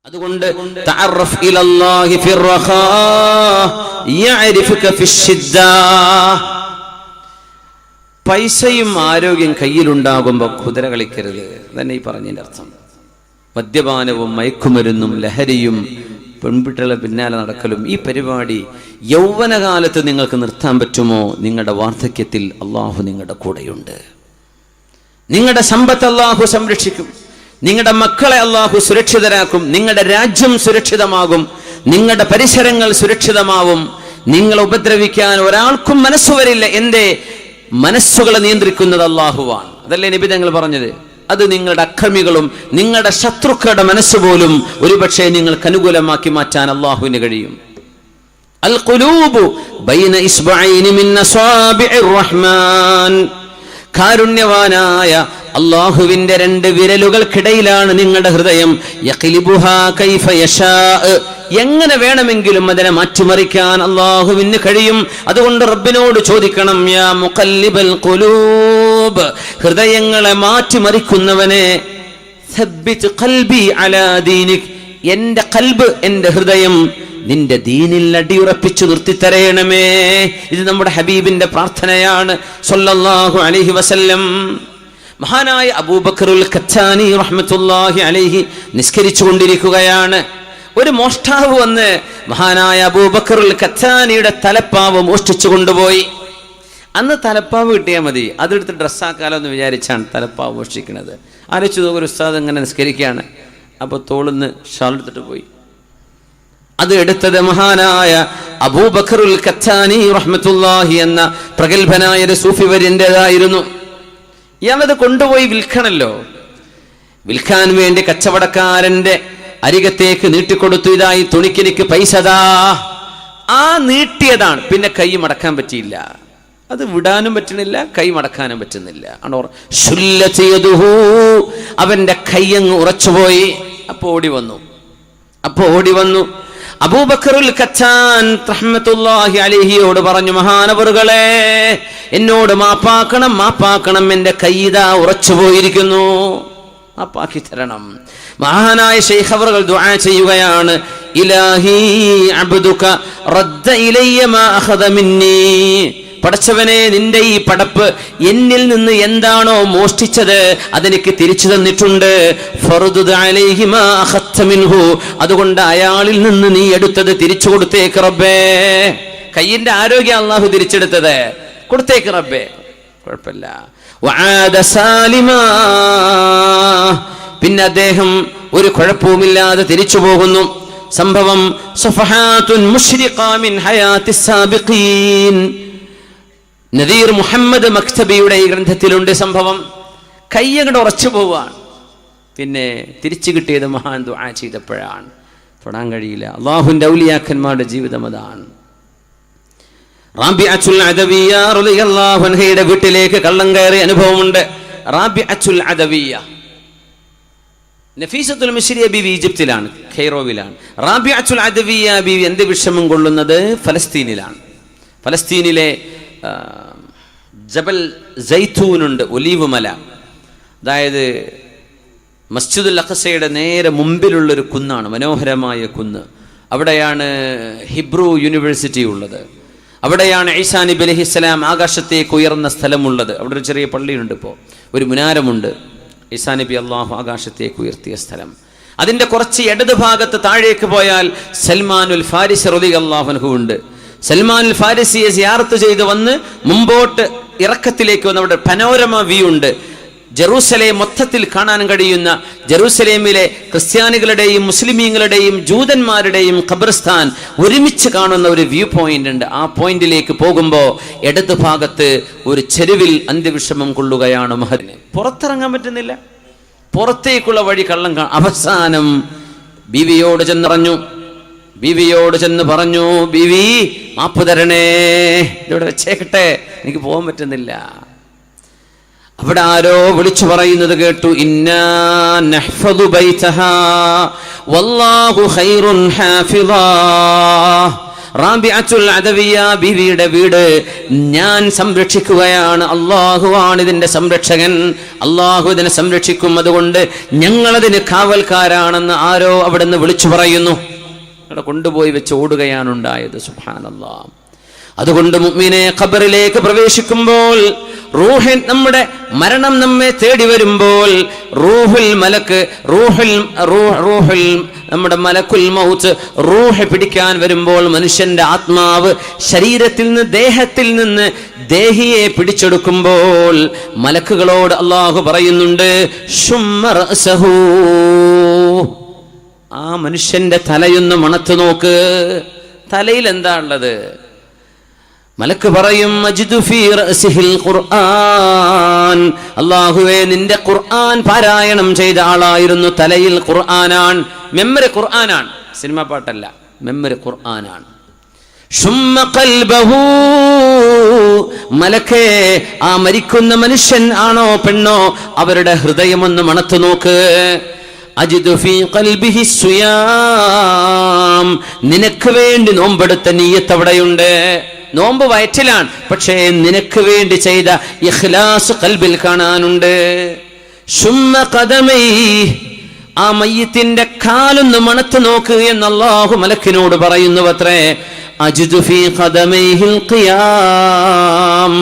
അതുകൊണ്ട് തഅറഫ് ഇലല്ലാഹി ഫിർറഖാ യഅരിഫുക ഫിശ്ശിദ്ദ. പൈസയും ആരോഗ്യം കയ്യിലുണ്ടാകുമ്പോൾ കുതിര കളിക്കരുത്. തന്നെ ഈ പറഞ്ഞതിന്റെ അർത്ഥം. മദ്യപാനവും മയക്കുമരുന്നും ലഹരിയും പെൺകുട്ടികളെ പിന്നാലെ നടക്കലും ഈ പരിപാടി യൗവനകാലത്ത് നിങ്ങൾക്ക് നിർത്താൻ പറ്റുമോ? നിങ്ങളുടെ വാർദ്ധക്യത്തിൽ അള്ളാഹു നിങ്ങളുടെ കൂടെയുണ്ട്. നിങ്ങളുടെ സമ്പത്ത് അള്ളാഹു സംരക്ഷിക്കും. നിങ്ങളുടെ മക്കളെ അള്ളാഹു സുരക്ഷിതരാക്കും. നിങ്ങളുടെ രാജ്യം സുരക്ഷിതമാകും. നിങ്ങളുടെ പരിസരങ്ങൾ സുരക്ഷിതമാവും. നിങ്ങളെ ഉപദ്രവിക്കാൻ ഒരാൾക്കും മനസ്സു വരില്ല. എന്റെ മനസ്സുകളെ നിയന്ത്രിക്കുന്നത് അള്ളാഹുവാണ്. അതല്ലേ നബി തങ്ങൾ പറഞ്ഞത്? അത് നിങ്ങളുടെ അക്രമികളും നിങ്ങളുടെ ശത്രുക്കളുടെ മനസ്സുപോലും ഒരുപക്ഷെ നിങ്ങൾക്ക് അനുകൂലമാക്കി മാറ്റാൻ അള്ളാഹുവിന് കഴിയും. അൽ ഖുലൂബു ബൈന ഇസ്ബഅൈനി മിൻ അസ്വാബിഇർ റഹ്മാൻ. കാരുണ്യവാനായ അള്ളാഹുവിന്റെ രണ്ട് വിരലുകൾക്കിടയിലാണ് നിങ്ങളുടെ ഹൃദയം. യഖ്ലിബുഹാ കൈഫ യശാ. എങ്ങനെ വേണമെങ്കിലും അതിനെ മാറ്റിമറിക്കാൻ അള്ളാഹുവിന് കഴിയും. അതുകൊണ്ട് റബ്ബിനോട് ചോദിക്കണം, യാ മുഖല്ലിബൽ ഖുലൂബ്, ഹൃദയങ്ങളെ മാറ്റിമറിക്കുന്നവനെ, സബ്ബിത് ഖൽബി അലാ ദീനിക്, എന്റെ ഖൽബ്, എന്റെ ഹൃദയം നിന്റെ ദീനിൽ അടിയുറപ്പിച്ചു നിർത്തിത്തരയണമേ. ഇത് നമ്മുടെ ഹബീബിന്റെ പ്രാർത്ഥനയാണ് സല്ലല്ലാഹു അലൈഹി വസല്ലം. മഹാനായ അബൂബക്കറുൽ ഖത്താനി റഹ്മത്തുള്ളാഹി അലൈഹി നിസ്കരിച്ചു കൊണ്ടിരിക്കുകയാണ്. ഒരു മോഷ്ടാവ് വന്ന് മഹാനായ അബൂബക്കറുൽ ഖത്താനിയുടെ തലപ്പാവ് മോഷ്ടിച്ചു കൊണ്ടുപോയി. അന്ന് തലപ്പാവ് കിട്ടിയാൽ മതി, അതെടുത്ത് ഡ്രസ്സാക്കാലോ എന്ന് വിചാരിച്ചാണ് തലപ്പാവ് മോഷ്ടിക്കുന്നത്. ആലോചിച്ചു നോക്കുക, ഒരു ഉസ്താദ് ഇങ്ങനെ നിസ്കരിക്കുകയാണ്. അപ്പോൾ തോളിന്ന് ഷാൾ എടുത്തിട്ട് പോയി. അത് എടുത്തത് മഹാനായ അബൂബക്കറുൽ ഖത്താനി റഹ്മത്തുള്ളാഹി എന്ന പ്രഗത്ഭനായ ഒരു സൂഫി വര്യൻ്റെതായിരുന്നു. ഇയാളത് കൊണ്ടുപോയി വിൽക്കണല്ലോ. വിൽക്കാൻ വേണ്ടി കച്ചവടക്കാരന്റെ അരികത്തേക്ക് നീട്ടിക്കൊടുത്തു. ഇതായി തുണിക്കെനിക്ക് പൈസതാ. ആ നീട്ടിയതാണ്. പിന്നെ കൈ മടക്കാൻ പറ്റിയില്ല. അത് വിടാനും പറ്റണില്ല, കൈ മടക്കാനും പറ്റുന്നില്ല. അവന്റെ കൈയങ്ങ് ഉറച്ചുപോയി. അപ്പോ ഓടി വന്നു അബൂബക്കറുൽ ഖത്താൻ റഹ്മത്തുള്ളാഹി അലൈഹിയോട് പറഞ്ഞു, മഹാനവറുകളെ, എന്നോട് മാപ്പാക്കണം, എന്റെ കൈദാ ഉറച്ചുപോയിരിക്കുന്നു, മാപ്പാക്കി തരണം. മഹാനായ ശൈഖ് അവറുകൾ ദുആ ചെയ്യുകയാണ്, ഇലാഹി അബ്ദുക റദ്ദ ഇലയ്യ മാ അഖദ മിന്നി. പടച്ചവനെ, നിന്റെ ഈ പടപ്പ് എന്നിൽ നിന്ന് എന്താണോ മോഷ്ടിച്ചത് അതെനിക്ക് തിരിച്ചു തന്നിട്ടുണ്ട്. ഫർദുദ് അലൈഹി മാ അഖദ്ത മിൻഹു. അതുകൊണ്ട് അയാളിൽ നിന്ന് നീ എടുത്തത് തിരിച്ചു കൊടുത്തേക്ക് റബ്ബേ. കയ്യിന്റെ ആരോഗ്യം അല്ലാഹു തിരിച്ചെടുത്തത്, കൊടുത്തേക്ക് റബ്ബേ, കുഴപ്പമില്ല. വആദ സാലിമാ. പിന്നെ അദ്ദേഹം ഒരു കുഴപ്പവുമില്ലാതെ തിരിച്ചു പോകുന്നു. സംഭവം സഫഹാത്തുൻ മുശ്രിഖാ മിൻ ഹയാത്തിസ് സാബിഖീൻ. നദീർ മുഹമ്മദ് മക്തബിയുടെ ഈ ഗ്രന്ഥത്തിലുണ്ട് സംഭവം. കയ്യങ്ങട് ഉറച്ചു പോവാണ്. പിന്നെ തിരിച്ചു കിട്ടിയത് മഹാൻ ദുആ ചെയ്തപ്പോഴാണ്. തൊടാൻ കഴിയില്ല. അള്ളാഹുവിന്റെ ഔലിയാക്കന്മാരുടെ ജീവിതം അതാണ്. റാബിഅത്തുൽ അദവിയ്യ റളിയല്ലാഹു അൻഹയുടെ വീട്ടിലേക്ക് കള്ളം കയറിയ അനുഭവമുണ്ട്. റാബിഅത്തുൽ അദവിയ്യ, നഫീസത്തുൽ മിസ്രിയ ബീവി ഈജിപ്തിലാണ്, ഖൈറോവിലാണ്. റാബിഅത്തുൽ അദവിയ്യ ബീവി എന്ത് വിഷമം കൊള്ളുന്നത് ഫലസ്തീനിലാണ്. ഫലസ്തീനിലെ ജബൽ സൈത്തൂനുണ്ട്, ഒലീവ് മല. അതായത് മസ്ജിദുൽ അഖ്സയുടെ നേരെ മുമ്പിലുള്ളൊരു കുന്നാണ്, മനോഹരമായ കുന്ന്. അവിടെയാണ് ഹിബ്രു യൂണിവേഴ്സിറ്റി ഉള്ളത്. അവിടെയാണ് ഈസാ നബി അലൈഹിസ്സലാം ആകാശത്തേക്ക് ഉയർന്ന സ്ഥലമുള്ളത്. അവിടെ ഒരു ചെറിയ പള്ളിയുണ്ട്, ഇപ്പോൾ ഒരു മുനാരമുണ്ട്. ഈസാ നബി അള്ളാഹു ആകാശത്തേക്ക് ഉയർത്തിയ സ്ഥലം. അതിൻ്റെ കുറച്ച് ഇടത് ഭാഗത്ത് താഴേക്ക് പോയാൽ സൽമാനുൽ ഫാരിസി റളിയല്ലാഹു അൻഹു ഉണ്ട്. സൽമാൻ ഫാരിസിയെ സിയാറത്ത് ചെയ്ത് വന്ന് മുമ്പോട്ട് ഇറക്കത്തിലേക്ക് വന്ന് അവിടെ പനോരമ വ്യൂ ഉണ്ട്. ജെറൂസലേം മൊത്തത്തിൽ കാണാൻ കഴിയുന്ന, ജെറൂസലേമിലെ ക്രിസ്ത്യാനികളുടെയും മുസ്ലിമീങ്ങളുടെയും ജൂതന്മാരുടെയും ഖബർസ്ഥാൻ ഒരുമിച്ച് കാണുന്ന ഒരു വ്യൂ പോയിന്റ് ഉണ്ട്. ആ പോയിന്റിലേക്ക് പോകുമ്പോൾ ഇടത് ഭാഗത്ത് ഒരു ചെരുവിൽ അന്ത്യവിഷമം കൊള്ളുകയാണ് മഹദിന്. പുറത്തിറങ്ങാൻ പറ്റുന്നില്ല. പുറത്തേക്കുള്ള വഴി കള്ളം അവസാനം ബീവിയോട് ചെന്ന് പറഞ്ഞു, ബീവി മാപ്പ് തരണേ, ഇവിടെ വെച്ചേക്കട്ടെ, എനിക്ക് പോകാൻ പറ്റുന്നില്ല. അവിടെ ആരോ വിളിച്ചു പറയുന്നത് കേട്ടു, ഇന്നാ നഹ്ഫദു ബൈതഹാ വല്ലാഹു ഖൈറുൻ ഹാഫിളാ. റാബിഅത്തുൽ അദവിയ ബീവിയുടെ വീട് ഞാൻ സംരക്ഷിക്കുകയാണ്. അള്ളാഹുവാണ് ഇതിന്റെ സംരക്ഷകൻ, അള്ളാഹു ഇതിനെ സംരക്ഷിക്കും, അതുകൊണ്ട് ഞങ്ങളതിന് കാവൽക്കാരാണെന്ന് ആരോ അവിടെ നിന്ന് വിളിച്ചു പറയുന്നു. അവിടെ കൊണ്ടുപോയി വെച്ച് ഓടുകയാണ് ഉണ്ടായത്. സുബ്ഹാനല്ലാഹ്. അതുകൊണ്ട് മുഅ്മിനെ ഖബറിലേക്ക് പ്രവേശിക്കുമ്പോൾ, റൂഹിൻ നമ്മുടെ മരണം നമ്മെ തേടി വരുമ്പോൾ, റൂഹുൽ മലക്ക് നമ്മുടെ മലക്കുൽ മൗത്ത് റൂഹ് പിടിക്കാൻ വരുമ്പോൾ, മനുഷ്യന്റെ ആത്മാവ് ശരീരത്തിൽ നിന്ന് ദേഹത്തിൽ നിന്ന് ദേഹിയെ പിടിച്ചെടുക്കുമ്പോൾ മലക്കുകളോട് അല്ലാഹു പറയുന്നുണ്ട്, ശുമ്മ റഅസഹു, ആ മനുഷ്യന്റെ തലയൊന്ന് മണത്ത് നോക്ക്. തലയിൽ എന്താ ഉള്ളത്? മലക്ക് പറയും, അജ്ദു ഫീ റഅസിഹിൽ ഖുർആൻ, അല്ലാഹുവേ നിന്റെ ഖുർആൻ പാരായണം ചെയ്ത ആളായിരുന്നു, തലയിൽ ഖുർആനാണ്, മെമ്മറി ഖുർആനാണ്, സിനിമ പാട്ടല്ല, മെമ്മറി ഖുർആനാണ്. ശുമ്മ ഖൽബഹു, മലക്കേ ആ മരിക്കുന്ന മനുഷ്യൻ ആണോ പെണ്ണോ അവരുടെ ഹൃദയമൊന്ന് മണത്തു നോക്ക്. അജ്ദു ഫീ ഖൽബിഹി സുയാം, നിനക്ക് വേണ്ടി നോമ്പെടുത്ത നിയ്യത്ത് അവിടെയുണ്ട്. നോമ്പ് വയറ്റിലാണ്, പക്ഷേ നിനക്ക് വേണ്ടി ചെയ്ത ഇഖ്ലാസ് ഖൽബിൽ കാണാനുണ്ട്. ശുമ്മ ഖദമൈ, ആ മയ്യിത്തിന്റെ കാലൊന്ന് മണത്ത് നോക്ക് എന്ന് അല്ലാഹു മലക്കിനോട് പറയുന്നുവത്രേ. അജ്ദു ഫീ ഖദമൈഹിൽ ഖിയാം,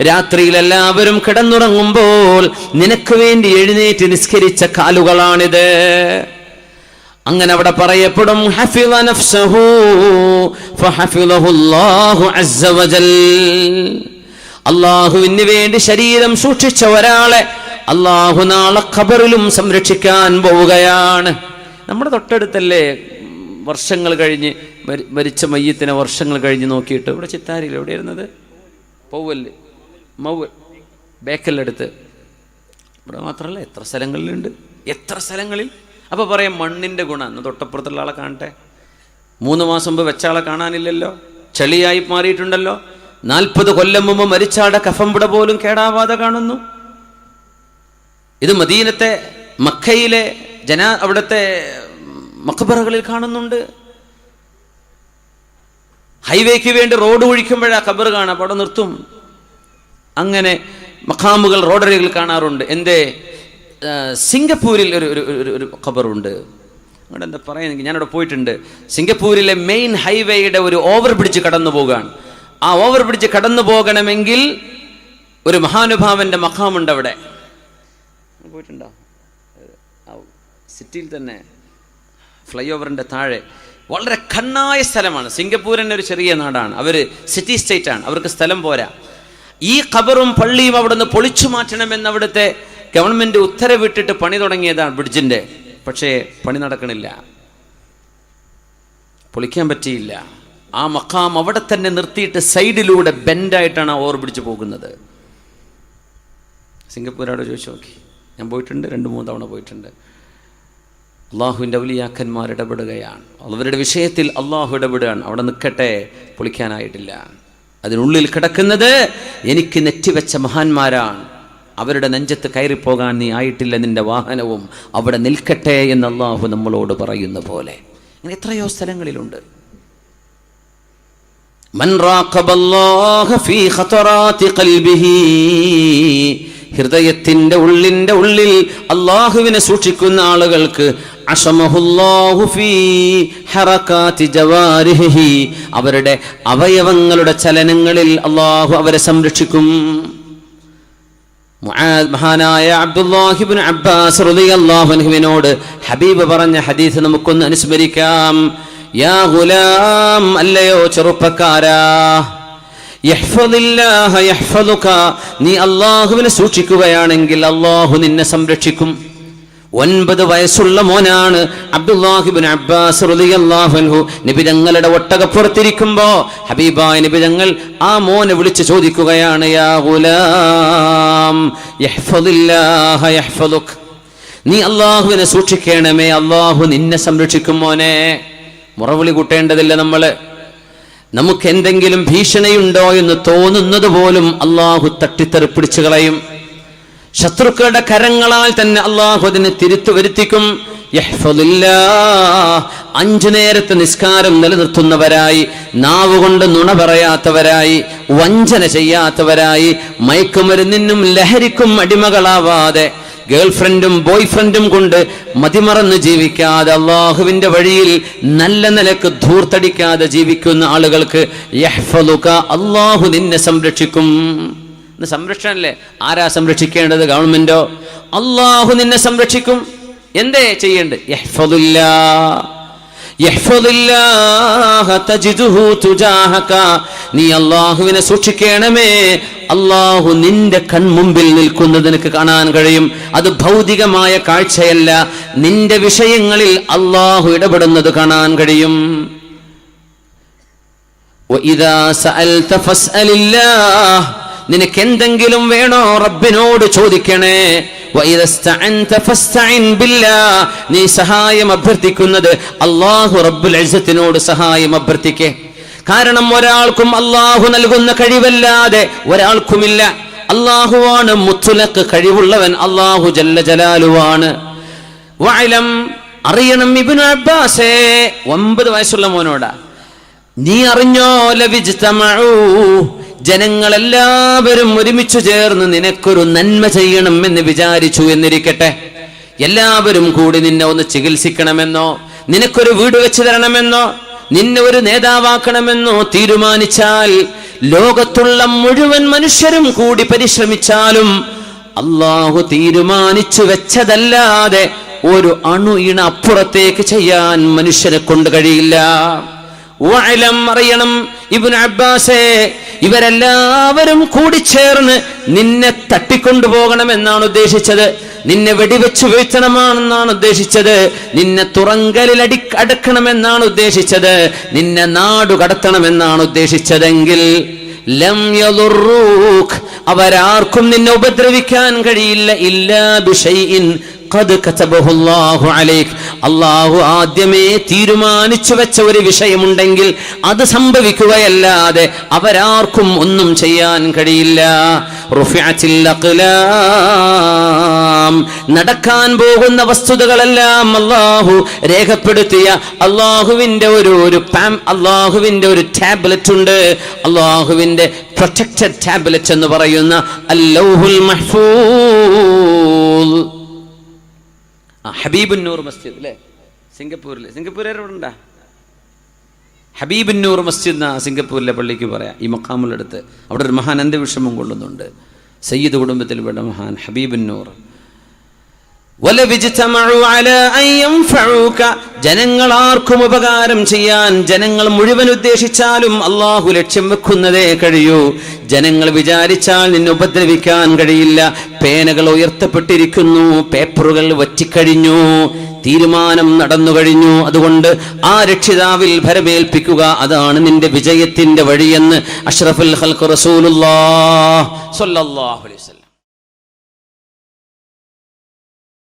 രാത്രിയിൽ എല്ലാവരും കിടന്നുറങ്ങുമ്പോൾ നിനക്ക് വേണ്ടി എഴുന്നേറ്റ് നിസ്കരിച്ച കാലുകളാണിത്. അങ്ങനെ അവിടെ പറയപ്പെടും, ഹഫിള നഫ്സഹു ഫഹഫിളഹുല്ലാഹു അസ്സ വജൽ, അല്ലാഹുവിന് വേണ്ടി ശരീരം സൂക്ഷിച്ച ഒരാളെ അല്ലാഹു നാളെ ഖബറിലും സംരക്ഷിക്കാൻ പോവുകയാണ്. നമ്മുടെ തൊട്ടടുത്തല്ലേ വർഷങ്ങൾ കഴിഞ്ഞ് മരിച്ച മയ്യത്തിനെ വർഷങ്ങൾ കഴിഞ്ഞ് നോക്കിയിട്ട്, ഇവിടെ ചിത്താരിയിൽ എവിടെയായിരുന്നത്, പൗവല് മൗവൽ ബേക്കലിനടുത്ത്, ഇവിടെ മാത്രമല്ല എത്ര സ്ഥലങ്ങളിലുണ്ട്, എത്ര സ്ഥലങ്ങളിൽ. അപ്പോൾ പറയാം മണ്ണിൻ്റെ ഗുണം. അന്ന് തൊട്ടപ്പുറത്തുള്ള ആളെ കാണട്ടെ, 3 മാസം മുമ്പ് വെച്ച ആളെ കാണാനില്ലല്ലോ, ചെളിയായി മാറിയിട്ടുണ്ടല്ലോ. 40 കൊല്ലം മുമ്പ് മരിച്ചാടെ കഫംപുട പോലും കേടാവാതെ കാണുന്നു. ഇത് മദീനത്തെ മക്കയിലെ അവിടുത്തെ മഖബറകളിൽ കാണുന്നുണ്ട്. ഹൈവേക്ക് വേണ്ടി റോഡ് ഒഴിക്കുമ്പോഴാ ഖബർ കാണാം, അവിടെ നിർത്തും. അങ്ങനെ മഖാമുകൾ റോഡരികൾ കാണാറുണ്ട്. എൻ്റെ സിംഗപ്പൂരിൽ ഒരു ഖബറുണ്ട്, അവിടെ എന്താ പറയുന്നത്, ഞാനവിടെ പോയിട്ടുണ്ട്. സിംഗപ്പൂരിലെ മെയിൻ ഹൈവേയുടെ ഒരു ഓവർ ബ്രിഡ്ജ് കടന്നു പോകാൻ. ആ ഓവർ ബ്രിഡ്ജ് കടന്നു പോകണമെങ്കിൽ ഒരു മഹാനുഭാവന്റെ മഖാമുണ്ട് അവിടെ. പോയിട്ടുണ്ടോ? സിറ്റിയിൽ തന്നെ ഫ്ലൈ ഓവറിന്റെ താഴെ വളരെ കണ്ണായ സ്ഥലമാണ്. സിംഗപ്പൂർ തന്നെ ഒരു ചെറിയ നാടാണ്, അവർ സിറ്റി സ്റ്റേറ്റ് ആണ്, അവർക്ക് സ്ഥലം പോരാ. ഈ ഖബറും പള്ളിയും അവിടെ നിന്ന് പൊളിച്ചു മാറ്റണമെന്ന് അവിടുത്തെ ഗവൺമെന്റ് ഉത്തരവിട്ടിട്ട് പണി തുടങ്ങിയതാണ് ബ്രിഡ്ജിന്റെ. പക്ഷേ പണി നടക്കണില്ല, പൊളിക്കാൻ പറ്റിയില്ല. ആ മഖാം അവിടെ തന്നെ നിർത്തിയിട്ട് സൈഡിലൂടെ ബെൻഡായിട്ടാണ് ഓവർ ബ്രിഡ്ജ് പോകുന്നത്. സിംഗപ്പൂരോട് ചോദിച്ചു നോക്കി, ഞാൻ പോയിട്ടുണ്ട്, 2-3 തവണ പോയിട്ടുണ്ട്. അള്ളാഹുവിൻ്റെ ഔലിയാക്കന്മാർ ഇടപെടുകയാണ്, അവരുടെ വിഷയത്തിൽ അള്ളാഹു ഇടപെടുകയാണ്. അവിടെ നിൽക്കട്ടെ, പൊളിക്കാനായിട്ടില്ല. അതിനുള്ളിൽ കിടക്കുന്നത് എനിക്ക് നെറ്റിവെച്ച മഹാന്മാരാണ്, അവരുടെ നെഞ്ചത്ത് കയറിപ്പോകാൻ നീ ആയിട്ടില്ല, നിന്റെ വാഹനവും അവിടെ നിൽക്കട്ടെ എന്ന് അള്ളാഹു നമ്മളോട് പറയുന്ന പോലെ. ഇങ്ങനെ എത്രയോ സ്ഥലങ്ങളിലുണ്ട്. മൻ റാഖബല്ലാഹ ഫീ ഖതറാത്തി ഖൽബിഹി, ഹൃദയത്തിന്റെ ഉള്ളിൽ അള്ളാഹുവിനെ സൂക്ഷിക്കുന്ന ആളുകൾക്ക് അശമഹുല്ലാഹു ഫീ ഹറകാതി ജവാരിഹി, അവരുടെ അവയവങ്ങളുടെ ചലനങ്ങളിൽ അള്ളാഹു അവരെ സംരക്ഷിക്കും. മഹാനായ അബ്ദുല്ലാഹി ഇബ്നു അബ്ബാസ് റളിയല്ലാഹു അൻഹുവിനോട് ഹബീബ് പറഞ്ഞ ഹദീസ് നമുക്കൊന്ന് അനുസ്മരിക്കാം. യാ ഗുലാം, അല്ലയോ ചെറുപ്പക്കാരാ, യഹ്ഫദില്ലാഹ യഹ്ഫദുക, നീ അല്ലാഹുവിനെ സൂക്ഷിക്കുകയാണെങ്കിൽ അല്ലാഹു നിന്നെ സംരക്ഷിക്കും. 9 വയസ്സുള്ള മോനാണ് അബ്ദുല്ലാഹി ഇബ്നു അബ്ബാസ് റളിയല്ലാഹു അൻഹു. നബി തങ്ങളുടെ ഒട്ടകപ്പുറത്തിരിക്കുമ്പോ ഹബീബായ നബി തങ്ങൾ ആ മോനെ വിളിച്ച് ചോദിക്കുകയാണ്, യാ ഗുലാം യഹ്ഫദില്ലാഹ യഹ്ഫദുക, നീ അല്ലാഹുവിനെ സൂക്ഷിക്കണമേ, അല്ലാഹു നിന്നെ സംരക്ഷിക്കും മോനെ. മുറവിളി കൂട്ടേണ്ടതില്ല നമ്മള്. നമുക്ക് എന്തെങ്കിലും ഭീഷണിയുണ്ടോ എന്ന് തോന്നുന്നത് പോലും അല്ലാഹു തട്ടിത്തെറിപ്പിടിച്ചു കളയും. ശത്രുക്കളുടെ കരങ്ങളാൽ തന്നെ അള്ളാഹു അതിനെ തിരുത്തു വരുത്തിക്കും. 5 നേരത്തെ നിസ്കാരം നിലനിർത്തുന്നവരായി, നാവുകൊണ്ട് നുണ പറയാത്തവരായി, വഞ്ചന ചെയ്യാത്തവരായി, മയക്കുമരുന്നിനും ലഹരിക്കും അടിമകളാവാതെ, ഗേൾഫ്രണ്ടും ബോയ്ഫ്രണ്ടും കൊണ്ട് മതിമറന്ന് ജീവിക്കാതെ, അള്ളാഹുവിന്റെ വഴിയിൽ നല്ല നിലക്ക് ധൂർത്തടിക്കാതെ ജീവിക്കുന്ന ആളുകൾക്ക് യഹ്ഫളുക, അള്ളാഹു നിന്നെ സംരക്ഷിക്കും. സംരക്ഷണല്ലേ? ആരാ സംരക്ഷിക്കേണ്ടത്? ഗവൺമെന്റോ? അള്ളാഹു നിന്നെ സംരക്ഷിക്കും. എന്തേ ചെയ്യേണ്ടത്? നീ അള്ളാഹുവിനെ സൂക്ഷിക്കണമേ. അള്ളാഹു നിന്റെ കൺമുമ്പിൽ നിൽക്കുന്നത് നിനക്ക് കാണാൻ കഴിയും. അത് ഭൗതികമായ കാഴ്ചയല്ല, നിന്റെ വിഷയങ്ങളിൽ അള്ളാഹു ഇടപെടുന്നത് കാണാൻ കഴിയും. നിനക്ക് എന്തെങ്കിലും വേണോ റബ്ബിനോട് ചോദിക്കണേ. നീ സഹായം അഭ്യർത്ഥിക്കുന്നത് അല്ലാഹു റബ്ബുൽ ഇസ്സത്തിനോട് സഹായം അഭ്യർത്ഥിക്കേ. കാരണം ഒരാൾക്കും അല്ലാഹു നൽകുന്ന കഴിവല്ലാതെ ഒരാൾക്കുമില്ല. അല്ലാഹുവാണ് മുത്ലഖ് കഴിവുള്ളവൻ, അല്ലാഹു ജല്ല ജലാലുവാണ്. വഅലം, അറിയണം ഇബ്നു അബ്ബാസേ, 9 വയസ്സുള്ള മോനോടാ, നീ അറിഞ്ഞോ, ലവിജ്തമഉ, ജനങ്ങളെല്ലാവരും ഒരുമിച്ചു ചേർന്ന് നിനക്കൊരു നന്മ ചെയ്യണം എന്ന് വിചാരിച്ചു എന്നിരിക്കട്ടെ. എല്ലാവരും കൂടി നിന്നെ ഒന്ന് ചികിത്സിക്കണമെന്നോ, നിനക്കൊരു വീട് വെച്ച് തരണമെന്നോ, നിന്നെ ഒരു നേതാവാക്കണമെന്നോ തീരുമാനിച്ചാൽ, ലോകത്തുള്ള മുഴുവൻ മനുഷ്യരും കൂടി പരിശ്രമിച്ചാലും അല്ലാഹു തീരുമാനിച്ചു വെച്ചതല്ലാതെ ഒരു അണു ഇണ അപ്പുറത്തേക്ക് ചെയ്യാൻ മനുഷ്യരെ കൊണ്ട് കഴിയില്ല. വഅലം, അറിയണം ഇബ്നു അബ്ബാസേ, ഇവരെല്ലാവരും കൂടിച്ചേർന്ന് നിന്നെ തട്ടിക്കൊണ്ടുപോകണമെന്നാണ് ഉദ്ദേശിച്ചത്, നിന്നെ വെടിവെച്ചു വീഴ്ത്തണമെന്നാണ് ഉദ്ദേശിച്ചത്, നിന്നെ തുറങ്കലിൽ അടക്കണമെന്നാണ് ഉദ്ദേശിച്ചത്, നിന്നെ നാടു കടത്തണമെന്നാണ് ഉദ്ദേശിച്ചതെങ്കിൽ ലം യദുറൂക്, അവരാർക്കും നിന്നെ ഉപദ്രവിക്കാൻ കഴിയില്ല. ഇല്ലാ ബിശൈഇൻ ഖദ് കതബഹു അല്ലാഹു അലൈക്, അല്ലാഹു ആദ്യമേ തീരുമാനിച്ചു വെച്ച ഒരു വിഷയമുണ്ടെങ്കിൽ അത് സംഭവിക്കുകയല്ലാതെ അവരാർക്കും ഒന്നും ചെയ്യാൻ കഴിയില്ല. റുഫിഅത്തിൽ അഖ്ലാം, നടക്കാൻ പോകുന്ന വസ്തുതകളെല്ലാം അല്ലാഹു രേഖപ്പെടുത്തിയ അല്ലാഹുവിന്റെ അല്ലാഹുവിന്റെ ഒരു ടാബ്ലറ്റ് ഉണ്ട്. അല്ലാഹുവിന്റെ പ്രൊട്ടക്റ്റഡ് ടാബ്ലറ്റ് എന്ന് പറയുന്ന അൽ-ലൗഹുൽ മഹ്ഫൂൽ. ഹബീബുന്നൂർ മസ്ജിദ് അല്ലേ, സിംഗപ്പൂർ എവിടെണ്ടാ? ഹബീബുന്നൂർ മസ്ജിദ് എന്നാ സിംഗപ്പൂരിലെ പള്ളിക്ക് പറയാം. ഈ മഖാമുള്ളടുത്ത് അവിടെ ഒരു മഹാൻ അന്ത്യവിഷമം കൊള്ളുന്നുണ്ട്. സയ്യിദ് കുടുംബത്തിൽപ്പെട്ട മഹാൻ ഹബീബുന്നൂർ. ജനങ്ങൾ ആർക്കും ഉപകാരം ചെയ്യാൻ ജനങ്ങൾ മുഴുവൻ ഉദ്ദേശിച്ചാലും അള്ളാഹു ലക്ഷ്യം വെക്കുന്നതേ കഴിയൂ. ജനങ്ങൾ വിചാരിച്ചാൽ നിന്നെ ഉപദ്രവിക്കാൻ കഴിയില്ല. പേനകൾ ഉയർത്തപ്പെട്ടിരിക്കുന്നു, പേപ്പറുകൾ വറ്റിക്കഴിഞ്ഞു, തീരുമാനം നടന്നു കഴിഞ്ഞു. അതുകൊണ്ട് ആ രക്ഷിതാവിൽ ഭരമേൽപ്പിക്കുക, അതാണ് നിന്റെ വിജയത്തിന്റെ വഴിയെന്ന് അഷ്റഫുൽ ഖൽഖ് റസൂലുള്ളാഹി സ്വല്ലല്ലാഹു അലൈഹി വസല്ലം